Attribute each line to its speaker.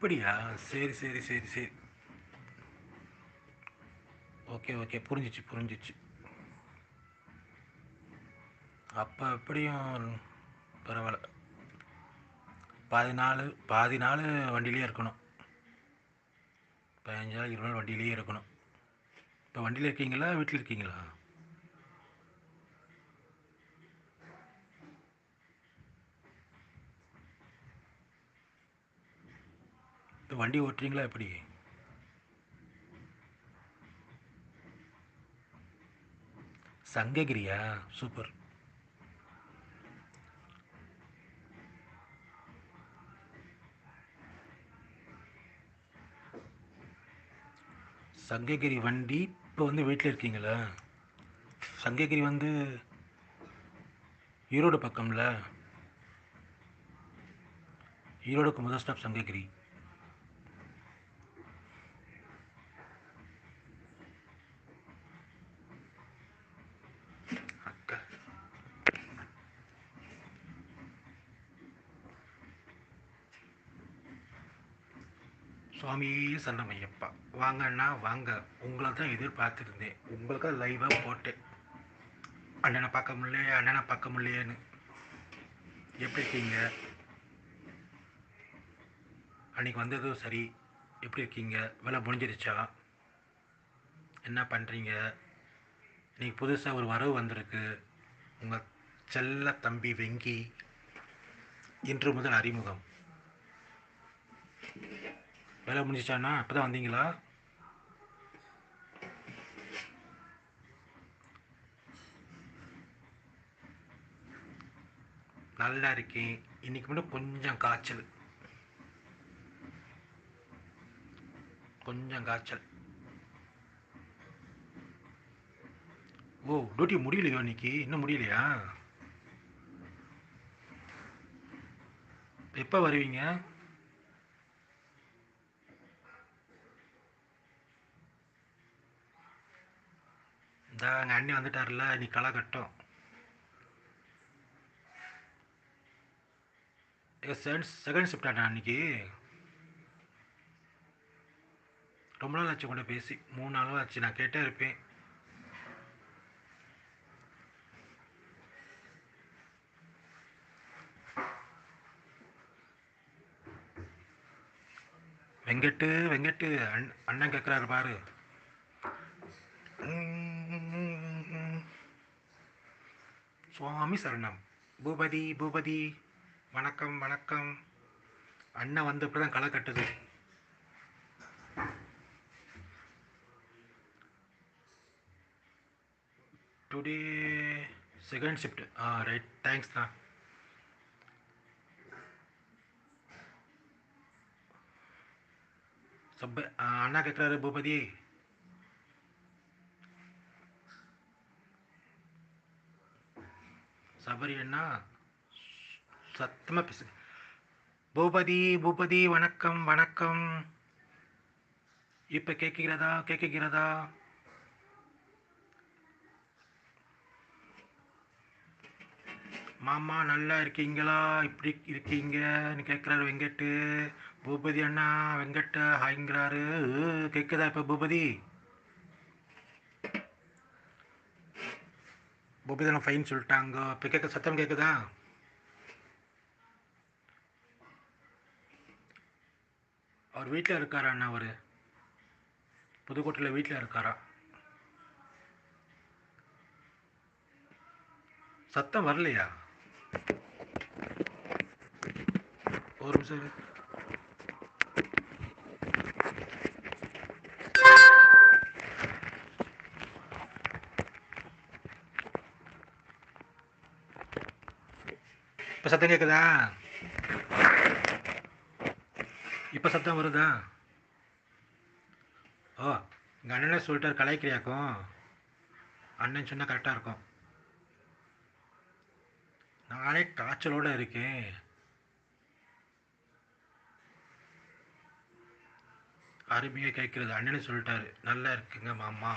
Speaker 1: அப்படியா? சரி, சரி, சரி, சரி. Okay, okay. புரிஞ்சிச்சு, புரிஞ்சிச்சு. அப்ப எப்படியும் பரவால்ல. பாதி நாள் வண்டியிலேயே இருக்கணும். 15 நாள், 20 நாள் வண்டியிலேயே இருக்கணும். இப்ப வண்டியில இருக்கீங்களா? வீட்ல இருக்கீங்களா? இப்ப வண்டி ஓட்டுறீங்களா எப்படி? சங்ககிரியா? சூப்பர். சங்ககிரி வண்டி இப்ப வந்து வீட்ல இருக்கீங்களா? சங்ககிரி வந்து ஈரோடு பக்கம்ல. ஈரோடுக்கு முதல் ஸ்டாப் சங்ககிரி. அக்கா. சுவாமியே சரணமையப்பா. வாங்க அண்ணா வாங்க. உங்கள தான் எதிர்பார்த்துருந்தேன். உங்களுக்காக லைவா போட்டேன். அண்ணனை பார்க்க முடியலையே, அண்ணனை பார்க்க முடியலையேன்னு. எப்படி இருக்கீங்க? அன்னைக்கு வந்ததும் சரி. எப்படி இருக்கீங்க? வேலை முடிஞ்சிருச்சா? என்ன பண்ணுறீங்க? இன்னைக்கு புதுசாக ஒரு வரவு வந்திருக்கு. உங்கள் செல்ல தம்பி வெங்கி இன்று முதல் அறிமுகம். வேலை முடிஞ்சிச்சாண்ணா? இப்போ தான் வந்தீங்களா? நல்லா இருக்கேன். இன்னைக்கு மட்டும் கொஞ்சம் காய்ச்சல். கொஞ்சம் காய்ச்சல். ஓ, டியூட்டி முடியலையோ இன்னைக்கு? இன்னும் முடியலையா? எப்போ வருவீங்க? இந்த எங்கள் அண்ணி வந்துட்டார்ல, இன்னைக்கு களை கட்டும். செகண்ட் ஷிஃப்டாண்ணா அன்னைக்கு? ரொம்ப நாள் ஆச்சு கொண்டு பேசி. 3 நாளும் ஆச்சு. நான் கேட்டே இருப்பேன். வெங்கட்டு வெங்கட்டு அண்ணன் கேட்குறாரு பாரு. சுவாமி சரணம். பூபதி பூபதி. வணக்கம் வணக்கம். அண்ணன் வந்து இப்போ தான் களை கட்டுது. Today second shift. Right, thanks தான். அண்ணா கேட்குறாரு பூபதி. சபரி அண்ணா சத்தமாக பேசு. பூபதி பூபதி வணக்கம் வணக்கம். இப்போ கேட்கிறதா கேட்கிறதா? மாமா நல்லா இருக்கீங்களா? இப்படி இருக்கீங்கன்னு கேட்குறாரு வெங்கட்டு. பூபதி அண்ணா வெங்கட்ட ஹாய்ங்கிறாரு. கேட்குதா இப்போ பூபதி? பூபதி அண்ணா ஃபைன் சொல்லிட்டாங்க. இப்போ சத்தம் கேட்குதா? அவர் வீட்டில் இருக்காரா அண்ணா? அவர் புதுக்கோட்டையில் வீட்டில் இருக்காரா? சத்தம் வரலையா? ஒரு நிமிஷம் இரு. இப்போ சத்தம் கேட்குதா? இப்போ சத்தம் வருதா? ஓ, எங்கள் அண்ணனே சொல்லிட்டார் கலாய்க்கிறியாக்கும். அண்ணன் சொன்னால் கரெக்டாக இருக்கும். நானே காய்ச்சலோடு இருக்கேன். அருமையாக கேட்குறது. அண்ணனே சொல்லிட்டாரு நல்லா இருக்குங்க மாமா.